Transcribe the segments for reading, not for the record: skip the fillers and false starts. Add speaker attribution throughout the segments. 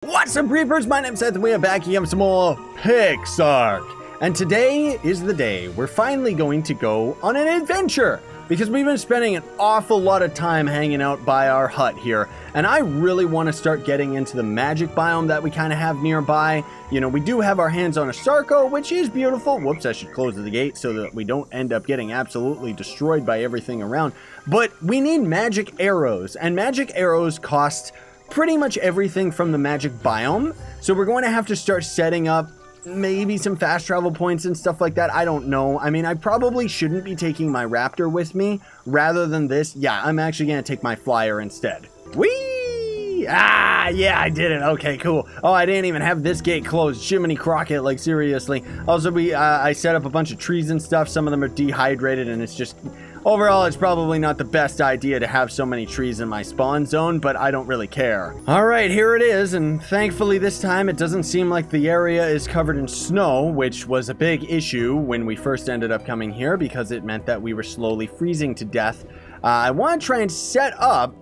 Speaker 1: What's up, Griffons? My name's Scythe, and we are back again with some more PixARK. And today is the day we're finally going to go on an adventure, because we've been spending an awful lot of time hanging out by our hut here, and I really want to start getting into the Magic Biome that we kind of have nearby. You know, we do have our hands on a Sarco, which is beautiful. Whoops, I should close the gate so that we don't end up getting absolutely destroyed by everything around. But we need magic arrows, and magic arrows cost pretty much everything from the Magic Biome, so we're going to have to start setting up maybe some fast travel points and stuff like that. I don't know. I mean, I probably shouldn't be taking my raptor with me rather than this. Yeah, I'm actually going to take my flyer instead. Whee! Ah, yeah, I did it. Okay, cool. Oh, I didn't even have this gate closed. Jiminy Crockett, like, seriously. Also, I set up a bunch of trees and stuff. Some of them are dehydrated, and it's just... Overall, it's probably not the best idea to have so many trees in my spawn zone, but I don't really care. All right, here it is, and thankfully this time it doesn't seem like the area is covered in snow, which was a big issue when we first ended up coming here because it meant that we were slowly freezing to death. I want to try and set up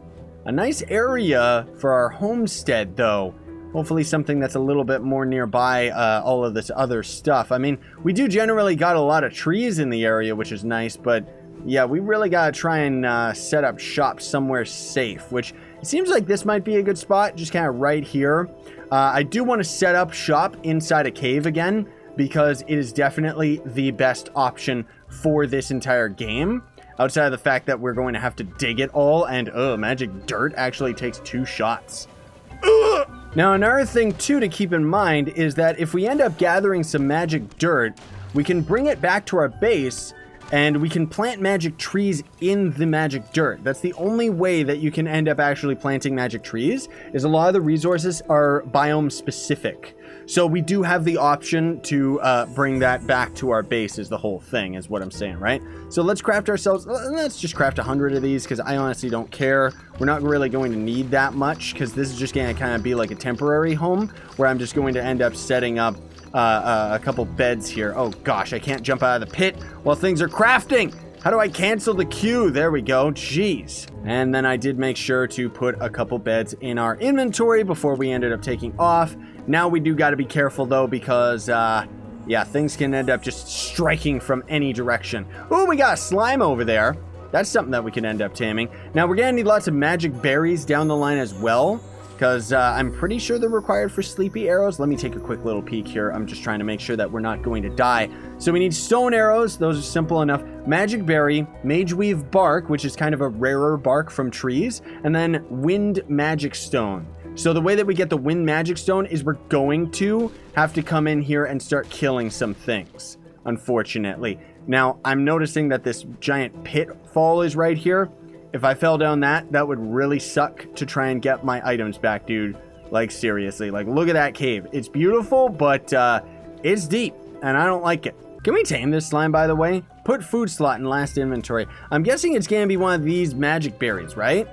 Speaker 1: a nice area for our homestead, though. Hopefully something that's a little bit more nearby all of this other stuff. I mean, we do generally got a lot of trees in the area, which is nice, but yeah, we really gotta try and set up shop somewhere safe, which it seems like this might be a good spot, just kind of right here. I do want to set up shop inside a cave again, because it is definitely the best option for this entire game. Outside of the fact that we're going to have to dig it all, and magic dirt actually takes 2 shots. Ugh! Now, another thing too to keep in mind is that if we end up gathering some magic dirt, we can bring it back to our base, and we can plant magic trees in the magic dirt. That's the only way that you can end up actually planting magic trees, is a lot of the resources are biome specific. So we do have the option to bring that back to our base is the whole thing, is what I'm saying, right? So let's craft ourselves, let's just craft 100 of these, because I honestly don't care. We're not really going to need that much, because this is just going to kind of be like a temporary home, where I'm just going to end up setting up a couple beds here. Oh gosh, I can't jump out of the pit while things are crafting. How do I cancel the queue? There we go. Jeez. And then I did make sure to put a couple beds in our inventory before we ended up taking off. Now we do got to be careful though, because yeah, things can end up just striking from any direction. Oh, we got a slime over there. That's something that we can end up taming. Now we're gonna need lots of magic berries down the line as well, because I'm pretty sure they're required for sleepy arrows. Let me take a quick little peek here. I'm just trying to make sure that we're not going to die. So we need stone arrows. Those are simple enough. Magic berry, mage weave bark, which is kind of a rarer bark from trees, and then wind magic stone. So the way that we get the wind magic stone is we're going to have to come in here and start killing some things, unfortunately. Now, I'm noticing that this giant pitfall is right here. If I fell down that would really suck to try and get my items back, dude. Like, seriously. Like, look at that cave. It's beautiful, but it's deep, and I don't like it. Can we tame this slime, by the way? Put food slot in last inventory. I'm guessing it's going to be one of these magic berries, right?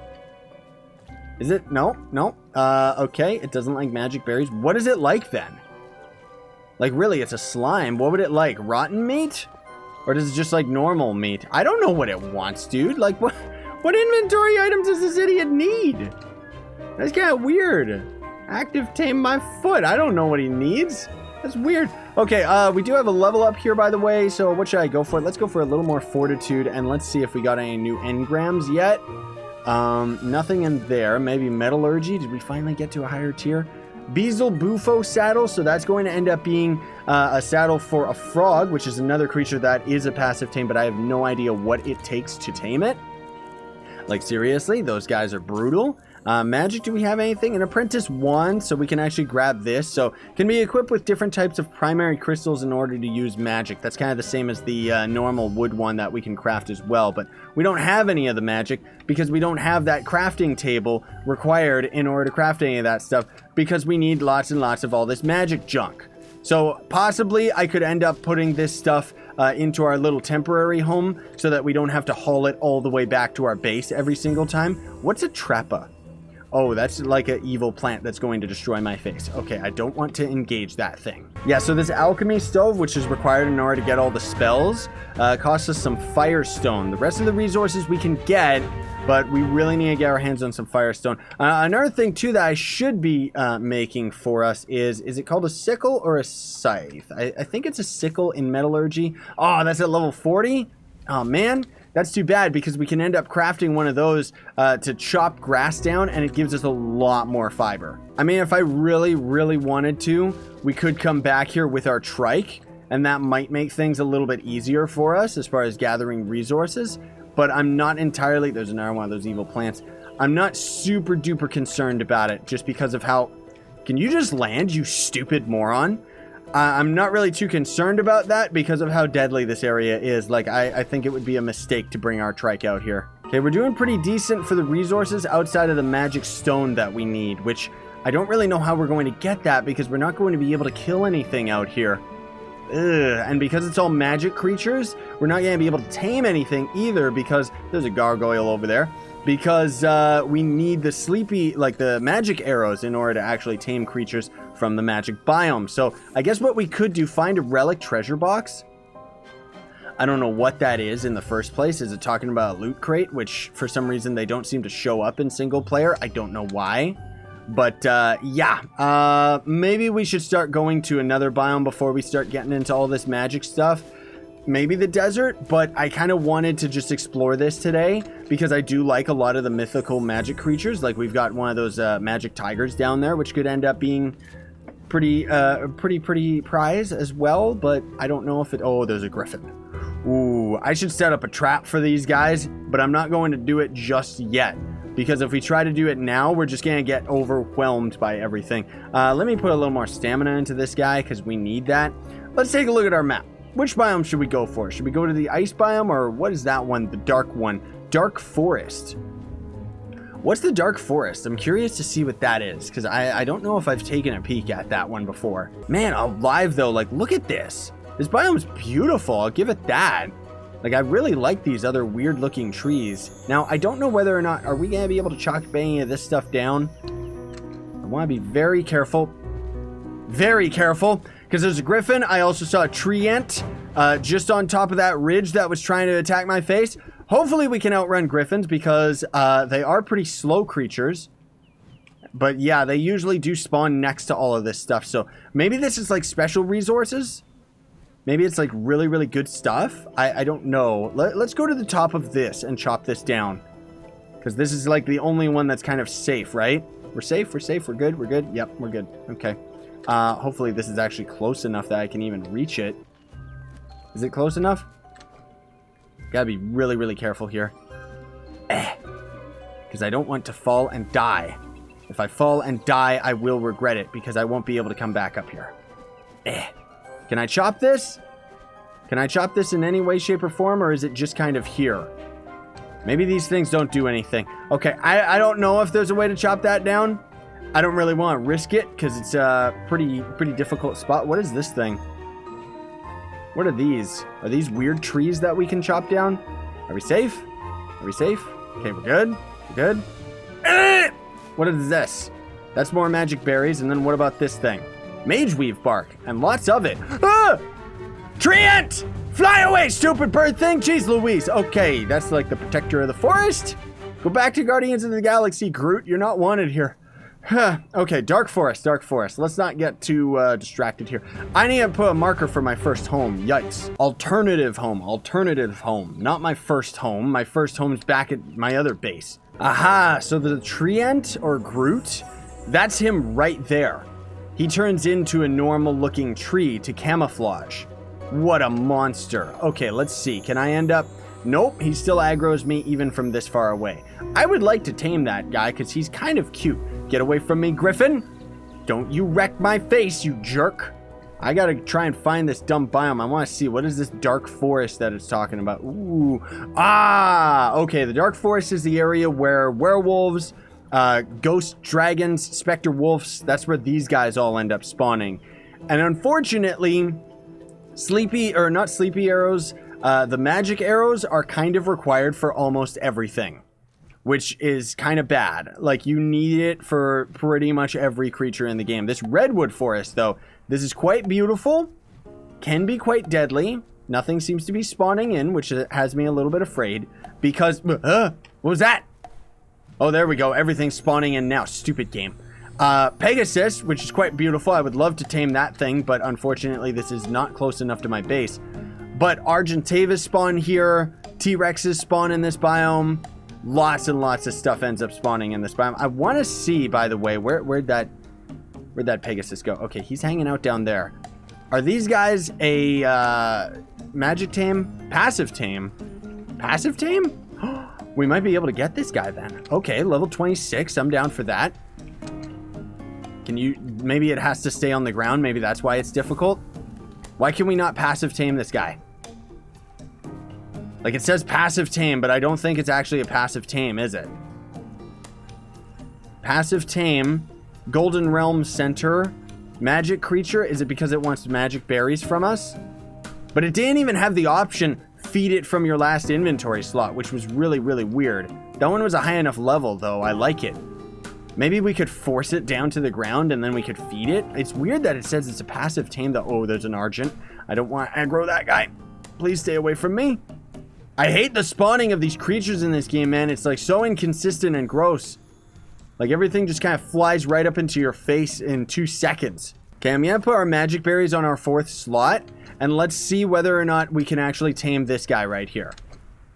Speaker 1: Is it? No. Okay, it doesn't like magic berries. What is it like, then? Like, really, it's a slime. What would it like? Rotten meat? Or does it just like normal meat? I don't know what it wants, dude. Like, what? What inventory items does this idiot need? That's kind of weird. Active tame my foot. I don't know what he needs. That's weird. Okay, we do have a level up here, by the way. So what should I go for? Let's go for a little more fortitude, and let's see if we got any new engrams yet. Nothing in there. Maybe metallurgy. Did we finally get to a higher tier? Beezle Bufo saddle, so that's going to end up being a saddle for a frog, which is another creature that is a passive tame, but I have no idea what it takes to tame it. Like, seriously, those guys are brutal. Magic, do we have anything? An apprentice wand, so we can actually grab this. So, can be equipped with different types of primary crystals in order to use magic. That's kind of the same as the normal wood one that we can craft as well. But we don't have any of the magic because we don't have that crafting table required in order to craft any of that stuff, because we need lots and lots of all this magic junk. So possibly I could end up putting this stuff into our little temporary home so that we don't have to haul it all the way back to our base every single time. What's a trappa? Oh, that's like an evil plant that's going to destroy my face. Okay, I don't want to engage that thing. Yeah, so this alchemy stove, which is required in order to get all the spells, costs us some firestone. The rest of the resources we can get, but we really need to get our hands on some firestone. Another thing, too, that I should be making for us is it called a sickle or a scythe? I think it's a sickle in metallurgy. Oh, that's at level 40? Oh, man. That's too bad because we can end up crafting one of those to chop grass down, and it gives us a lot more fiber. I mean, if I really, really wanted to, we could come back here with our trike, and that might make things a little bit easier for us as far as gathering resources. But I'm not entirely... There's another one of those evil plants. I'm not super duper concerned about it just because of how... Can you just land, you stupid moron? I'm not really too concerned about that because of how deadly this area is. Like, I think it would be a mistake to bring our trike out here. Okay, we're doing pretty decent for the resources outside of the magic stone that we need, which I don't really know how we're going to get that because we're not going to be able to kill anything out here. Ugh. And because it's all magic creatures, we're not going to be able to tame anything either because there's a gargoyle over there. Because we need the the magic arrows in order to actually tame creatures from the magic biome. So I guess what we could do, find a relic treasure box. I don't know what that is in the first place. Is it talking about a loot crate, which for some reason they don't seem to show up in single player? I don't know why. But yeah, maybe we should start going to another biome before we start getting into all this magic stuff. Maybe the desert, but I kind of wanted to just explore this today because I do like a lot of the mythical magic creatures. Like we've got one of those magic tigers down there, which could end up being pretty prize as well. But I don't know if it... Oh, there's a griffin. Ooh, I should set up a trap for these guys, but I'm not going to do it just yet. Because if we try to do it now, we're just going to get overwhelmed by everything. Let me put a little more stamina into this guy because we need that. Let's take a look at our map. Which biome should we go for? Should we go to the ice biome or what is that one? The dark one. Dark forest. What's the dark forest? I'm curious to see what that is because I don't know if I've taken a peek at that one before. Man, alive though. Like, look at this. This biome's beautiful. I'll give it that. Like, I really like these other weird looking trees. Now, I don't know whether or not, are we going to be able to chop any of this stuff down? I want to be very careful. Very careful. Because there's a griffin. I also saw a treant just on top of that ridge that was trying to attack my face. Hopefully we can outrun griffins because they are pretty slow creatures. But yeah, they usually do spawn next to all of this stuff. So maybe this is like special resources. Maybe it's like really, really good stuff. I don't know. Let's go to the top of this and chop this down. Because this is like the only one that's kind of safe, right? We're safe, we're safe, we're good, we're good. Yep, we're good. Okay. Hopefully this is actually close enough that I can even reach it. Is it close enough? Gotta be really, really careful here. Because I don't want to fall and die. If I fall and die, I will regret it because I won't be able to come back up here. Can I chop this? Can I chop this in any way, shape, or form, or is it just kind of here? Maybe these things don't do anything. Okay, I don't know if there's a way to chop that down. I don't really want to risk it because it's a pretty difficult spot. What is this thing? What are these? Are these weird trees that we can chop down? Are we safe? Are we safe? Okay, we're good. We're good. What is this? That's more magic berries. And then what about this thing? Mageweave bark. And lots of it. Ah! Treant! Fly away, stupid bird thing! Jeez Louise. Okay, that's like the protector of the forest. Go back to Guardians of the Galaxy, Groot. You're not wanted here. Okay, dark forest, dark forest. Let's not get too distracted here. I need to put a marker for my first home. Yikes. Alternative home, alternative home. Not my first home. My first home's back at my other base. Aha, so the Treant or Groot, that's him right there. He turns into a normal looking tree to camouflage. What a monster. Okay, let's see. Can I end up... Nope, he still aggroes me even from this far away. I would like to tame that guy because he's kind of cute. Get away from me, Griffin. Don't you wreck my face, you jerk. I gotta try and find this dumb biome. I want to see, what is this dark forest that it's talking about? Ooh. Ah, okay, the dark forest is the area where werewolves, ghost dragons, specter wolves, that's where these guys all end up spawning. And unfortunately, not sleepy arrows, the magic arrows are kind of required for almost everything. which is kind of bad. Like, you need it for pretty much every creature in the game. This redwood forest, though, this is quite beautiful, can be quite deadly. Nothing seems to be spawning in, which has me a little bit afraid, because, what was that? Oh, there we go. Everything's spawning in now. Stupid game. Pegasus, which is quite beautiful. I would love to tame that thing, but unfortunately, this is not close enough to my base. But Argentavis spawn here. T-Rexes spawn in this biome. Lots and lots of stuff ends up spawning in this biome. I want to see, by the way, where'd that Pegasus go? Okay, he's hanging out down there. Are these guys a magic tame? Passive tame? Passive tame? We might be able to get this guy then. Okay, level 26. I'm down for that. Can you... Maybe it has to stay on the ground. Maybe that's why it's difficult. Why can we not passive tame this guy? Like, it says passive tame, but I don't think it's actually a passive tame, is it? Passive tame. Golden Realm Center. Magic creature. Is it because it wants magic berries from us? But it didn't even have the option, feed it from your last inventory slot, which was really, really weird. That one was a high enough level, though. I like it. Maybe we could force it down to the ground and then we could feed it. It's weird that it says it's a passive tame, though. Oh, there's an Argent. I don't want to aggro that guy. Please stay away from me. I hate the spawning of these creatures in this game, man. It's like so inconsistent and gross. Like, everything just kind of flies right up into your face in 2 seconds. Okay, I'm going to put our magic berries on our 4th slot. And let's see whether or not we can actually tame this guy right here.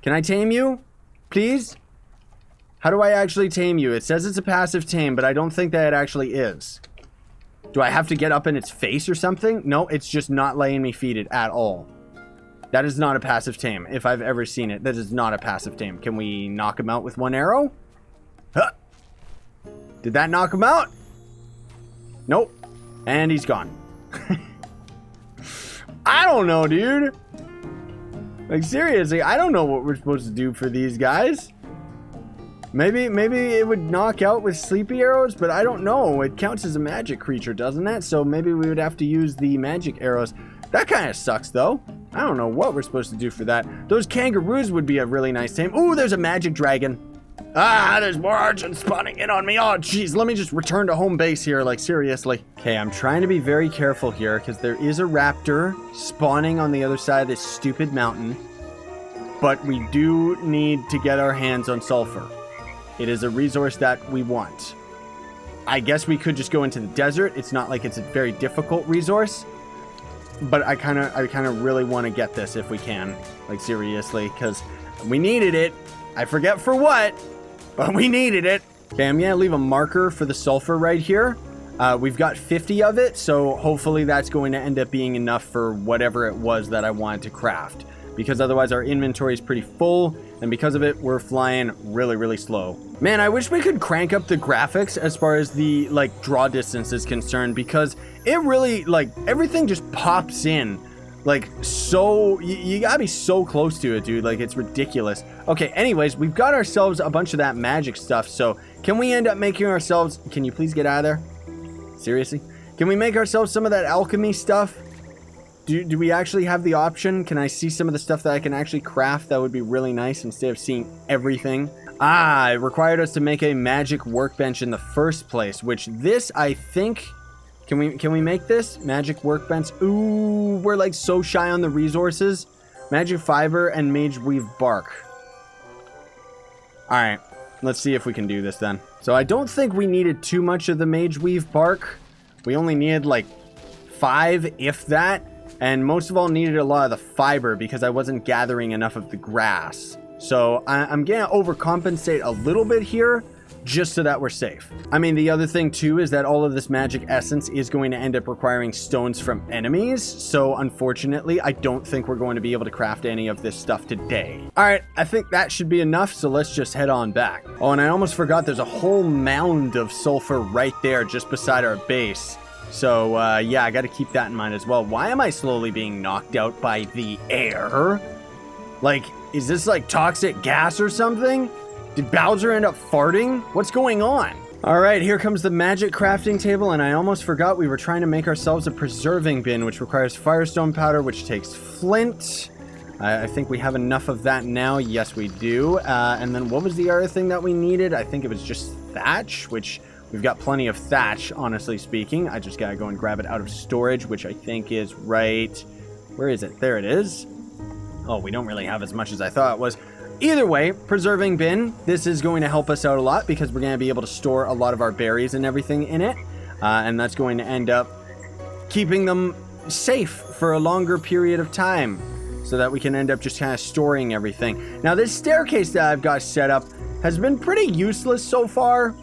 Speaker 1: Can I tame you? Please? How do I actually tame you? It says it's a passive tame, but I don't think that it actually is. Do I have to get up in its face or something? No, it's just not letting me feed it at all. That is not a passive tame. If I've ever seen it, that is not a passive tame. Can we knock him out with 1 arrow? Huh. Did that knock him out? Nope. And he's gone. I don't know, dude. Like, seriously, I don't know what we're supposed to do for these guys. Maybe it would knock out with sleepy arrows, but I don't know. It counts as a magic creature, doesn't it? So maybe we would have to use the magic arrows. That kind of sucks, though. I don't know what we're supposed to do for that. Those kangaroos would be a really nice tame. Ooh, there's a magic dragon. Ah, there's more Argents spawning in on me. Oh, jeez, let me just return to home base here, like, seriously. Okay, I'm trying to be very careful here, because there is a raptor spawning on the other side of this stupid mountain. But we do need to get our hands on sulfur. It is a resource that we want. I guess we could just go into the desert. It's not like it's a very difficult resource. But I kind of really want to get this if we can. Like, seriously, because we needed it. I forget for what, but we needed it. Okay, I'm going to leave a marker for the sulfur right here. We've got 50 of it, so hopefully that's going to end up being enough for whatever it was that I wanted to craft. Because otherwise our inventory is pretty full, and because of it, we're flying really, really slow. Man, I wish we could crank up the graphics as far as the, like, draw distance is concerned, because it really, like, everything just pops in. Like, so, you gotta be so close to it, dude. Like, it's ridiculous. Okay, anyways, we've got ourselves a bunch of that magic stuff, so can we end up making ourselves... Can you please get out of there? Seriously? Can we make ourselves some of that alchemy stuff? Do we actually have the option? Can I see some of the stuff that I can actually craft? That would be really nice instead of seeing everything. Ah, it required us to make a magic workbench in the first place, which this, I think... Can we make this? Magic workbench. Ooh, we're like so shy on the resources. Magic fiber and mage weave bark. Alright, let's see if we can do this then. So I don't think we needed too much of the mage weave bark. We only needed like 5, if that. And most of all needed a lot of the fiber because I wasn't gathering enough of the grass. So I'm gonna overcompensate a little bit here, just so that we're safe. I mean, the other thing too is that all of this magic essence is going to end up requiring stones from enemies. So unfortunately, I don't think we're going to be able to craft any of this stuff today. All right, I think that should be enough. So let's just head on back. Oh, and I almost forgot there's a whole mound of sulfur right there just beside our base. So yeah, I got to keep that in mind as well. Why am I slowly being knocked out by the air? Like, is this like toxic gas or something? Did Bowser end up farting? What's going on? All right, here comes the magic crafting table, and I almost forgot we were trying to make ourselves a preserving bin, which requires firestone powder, which takes flint. I think we have enough of that now. Yes, we do. And then what was the other thing that we needed? I think it was just thatch, which we've got plenty of thatch, honestly speaking. I just gotta go and grab it out of storage, which I think is right... Where is it? There it is. Oh, we don't really have as much as I thought it was. Either way, preserving bin, this is going to help us out a lot because we're going to be able to store a lot of our berries and everything in it. And that's going to end up keeping them safe for a longer period of time so that we can end up just kind of storing everything. Now, this staircase that I've got set up has been pretty useless so far.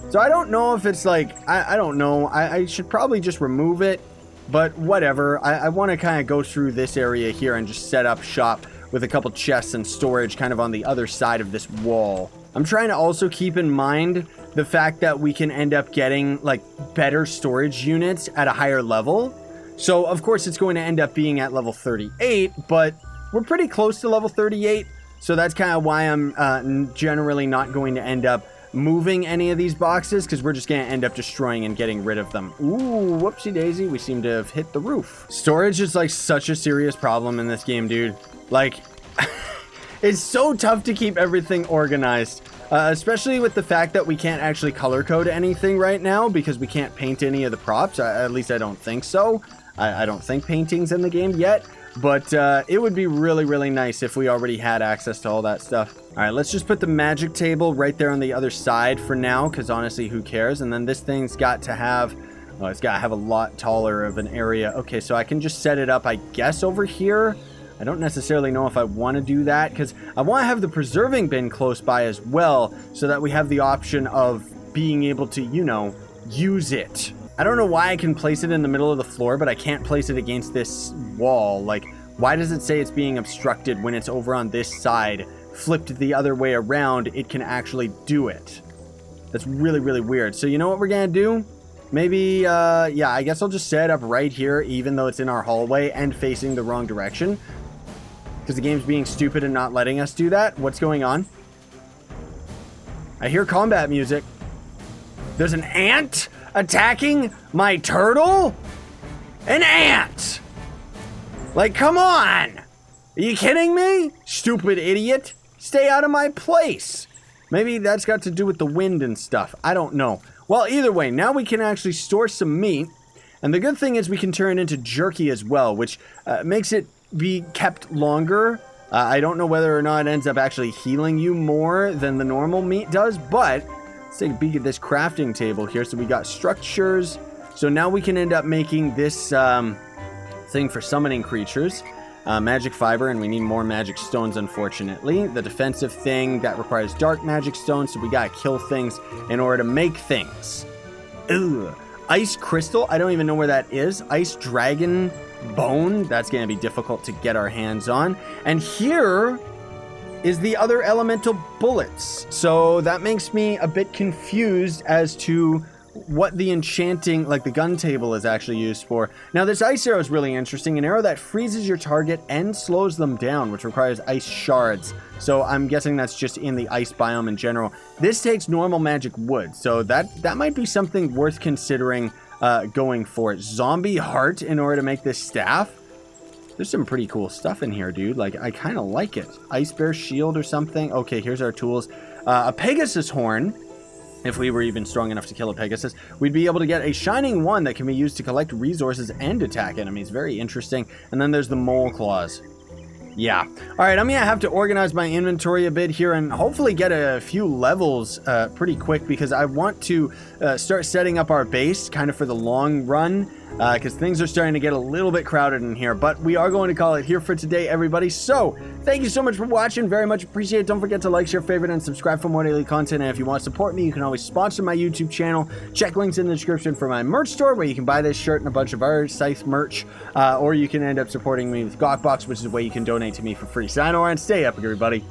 Speaker 1: So I don't know if it's like, I don't know. I should probably just remove it, but whatever. I want to kind of go through this area here and just set up shop with a couple chests and storage kind of on the other side of this wall. I'm trying to also keep in mind the fact that we can end up getting like better storage units at a higher level. So of course it's going to end up being at level 38, but we're pretty close to level 38. So that's kind of why I'm generally not going to end up moving any of these boxes, because we're just going to end up destroying and getting rid of them. Ooh, whoopsie daisy, we seem to have hit the roof. Storage is like such a serious problem in this game, dude. Like, it's so tough to keep everything organized, especially with the fact that we can't actually color code anything right now because we can't paint any of the props. At least I don't think so. I don't think painting's in the game yet, but it would be really, really nice if we already had access to all that stuff. All right, let's just put the magic table right there on the other side for now, because honestly, who cares? And then this thing's got to have, oh, it's got to have a lot taller of an area. Okay, so I can just set it up, I guess, over here. I don't necessarily know if I want to do that because I want to have the preserving bin close by as well so that we have the option of being able to, you know, use it. I don't know why I can place it in the middle of the floor, but I can't place it against this wall. Like, why does it say it's being obstructed when it's over on this side? Flipped the other way around, it can actually do it. That's really, really weird. So you know what we're going to do? Maybe, yeah, I guess I'll just set it up right here, even though it's in our hallway and facing the wrong direction. Because the game's being stupid and not letting us do that. What's going on? I hear combat music. There's an ant attacking my turtle? An ant! Like, come on! Are you kidding me? Stupid idiot. Stay out of my place. Maybe that's got to do with the wind and stuff. I don't know. Well, either way, now we can actually store some meat. And the good thing is we can turn it into jerky as well, which makes it be kept longer. I don't know whether or not it ends up actually healing you more than the normal meat does, but let's take a peek at this crafting table here. So we got structures. So now we can end up making this thing for summoning creatures. Magic fiber, and we need more magic stones, unfortunately. The defensive thing, that requires dark magic stones, so we gotta kill things in order to make things. Ugh. Ice crystal, I don't even know where that is. Ice dragon bone, that's going to be difficult to get our hands on. And here is the other elemental bullets. So that makes me a bit confused as to what the enchanting, like the gun table, is actually used for. Now this ice arrow is really interesting. An arrow that freezes your target and slows them down, which requires ice shards. So I'm guessing that's just in the ice biome in general. This takes normal magic wood, so that might be something worth considering going for it. Zombie heart in order to make this staff. There's some pretty cool stuff in here, dude. Like, I kind of like it. Ice bear shield or something. Okay, here's our tools. A Pegasus horn. If we were even strong enough to kill a Pegasus, we'd be able to get a shining one that can be used to collect resources and attack enemies. Very interesting. And then there's the mole claws. Yeah. All right, I'm going to have to organize my inventory a bit here and hopefully get a few levels pretty quick because I want to start setting up our base kind of for the long run because things are starting to get a little bit crowded in here. But we are going to call it here for today, everybody. So thank you so much for watching. Very much appreciate it. Don't forget to like, share, favorite, and subscribe for more daily content. And if you want to support me, you can always sponsor my YouTube channel. Check links in the description for my merch store where you can buy this shirt and a bunch of other Scythe merch. Or you can end up supporting me with GRYPHONS, which is a way you can donate to me for free. Sign on and stay epic, everybody.